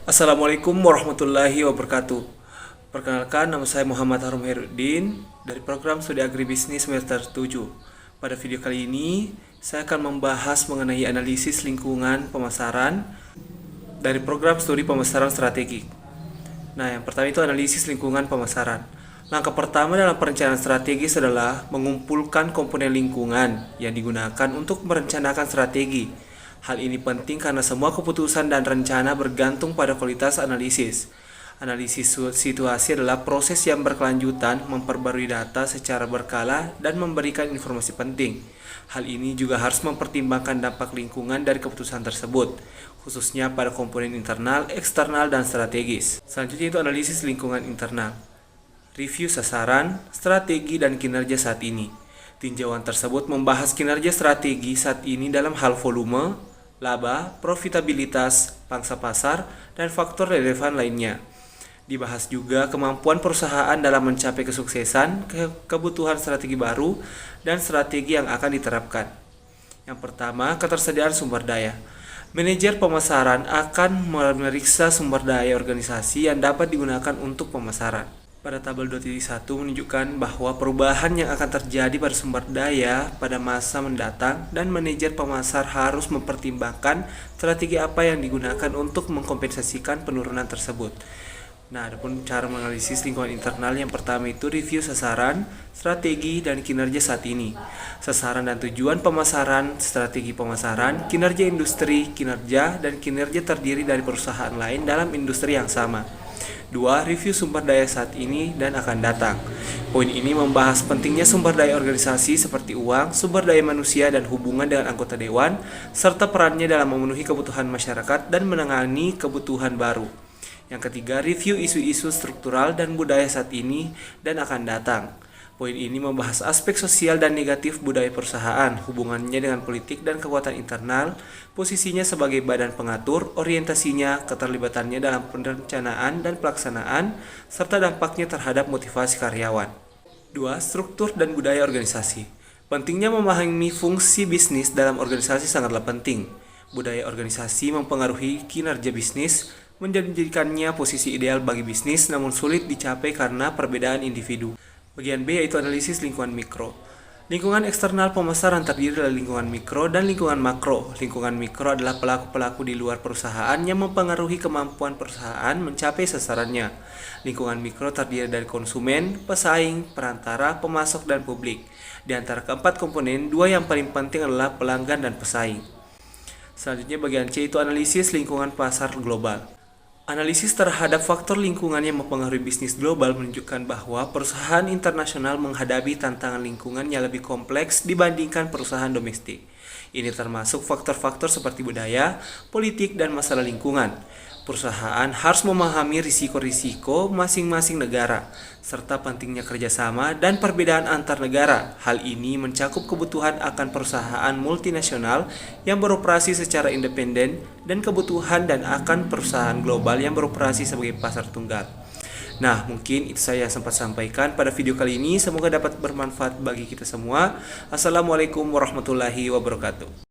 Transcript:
Assalamualaikum warahmatullahi wabarakatuh. Perkenalkan, nama saya Muhammad Harum Herudin dari program Studi Agribisnis semester 7. Pada video kali ini, saya akan membahas mengenai analisis lingkungan pemasaran dari program studi pemasaran strategik. Nah, yang pertama itu analisis lingkungan pemasaran. Langkah pertama dalam perencanaan strategis adalah mengumpulkan komponen lingkungan yang digunakan untuk merencanakan strategi. Hal ini penting karena semua keputusan dan rencana bergantung pada kualitas analisis. Analisis situasi adalah proses yang berkelanjutan memperbarui data secara berkala dan memberikan informasi penting. Hal ini juga harus mempertimbangkan dampak lingkungan dari keputusan tersebut, khususnya pada komponen internal, eksternal, dan strategis. Selanjutnya itu analisis lingkungan internal. Review sasaran, strategi, dan kinerja saat ini. Tinjauan tersebut membahas kinerja strategi saat ini dalam hal volume, laba, profitabilitas, pangsa pasar, dan faktor relevan lainnya. Dibahas juga kemampuan perusahaan dalam mencapai kesuksesan, kebutuhan strategi baru, dan strategi yang akan diterapkan. Yang pertama, ketersediaan sumber daya. Manajer pemasaran akan memeriksa sumber daya organisasi yang dapat digunakan untuk pemasaran. Pada tabel 2.1 menunjukkan bahwa perubahan yang akan terjadi pada sumber daya pada masa mendatang dan manajer pemasar harus mempertimbangkan strategi apa yang digunakan untuk mengkompensasikan penurunan tersebut. Nah, adapun cara menganalisis lingkungan internal yang pertama itu review sasaran, strategi, dan kinerja saat ini. Sasaran dan tujuan pemasaran, strategi pemasaran, kinerja industri, kinerja, dan kinerja terdiri dari perusahaan lain dalam industri yang sama. 2. Review sumber daya saat ini dan akan datang. Poin ini membahas pentingnya sumber daya organisasi seperti uang, sumber daya manusia, dan hubungan dengan anggota dewan, serta perannya dalam memenuhi kebutuhan masyarakat dan menangani kebutuhan baru. Yang ketiga, review isu-isu struktural dan budaya saat ini dan akan datang. Poin ini membahas aspek sosial dan negatif budaya perusahaan, hubungannya dengan politik dan kekuatan internal, posisinya sebagai badan pengatur, orientasinya, keterlibatannya dalam perencanaan dan pelaksanaan, serta dampaknya terhadap motivasi karyawan. 2. Struktur dan budaya organisasi. Pentingnya memahami fungsi bisnis dalam organisasi sangatlah penting. Budaya organisasi mempengaruhi kinerja bisnis, menjadikannya posisi ideal bagi bisnis namun sulit dicapai karena perbedaan individu. Bagian B yaitu analisis lingkungan mikro. Lingkungan eksternal pemasaran terdiri dari lingkungan mikro dan lingkungan makro. Lingkungan mikro adalah pelaku-pelaku di luar perusahaan yang mempengaruhi kemampuan perusahaan mencapai sasarannya. Lingkungan mikro terdiri dari konsumen, pesaing, perantara, pemasok, dan publik. Di antara keempat komponen, dua yang paling penting adalah pelanggan dan pesaing. Selanjutnya bagian C itu analisis lingkungan pasar global. Analisis terhadap faktor lingkungan yang mempengaruhi bisnis global menunjukkan bahwa perusahaan internasional menghadapi tantangan lingkungan yang lebih kompleks dibandingkan perusahaan domestik. Ini termasuk faktor-faktor seperti budaya, politik, dan masalah lingkungan. Perusahaan harus memahami risiko-risiko masing-masing negara, serta pentingnya kerjasama dan perbedaan antar negara. Hal ini mencakup kebutuhan akan perusahaan multinasional yang beroperasi secara independen dan kebutuhan dan akan perusahaan global yang beroperasi sebagai pasar tunggal. Nah, mungkin itu saya sempat sampaikan pada video kali ini. Semoga dapat bermanfaat bagi kita semua. Assalamualaikum warahmatullahi wabarakatuh.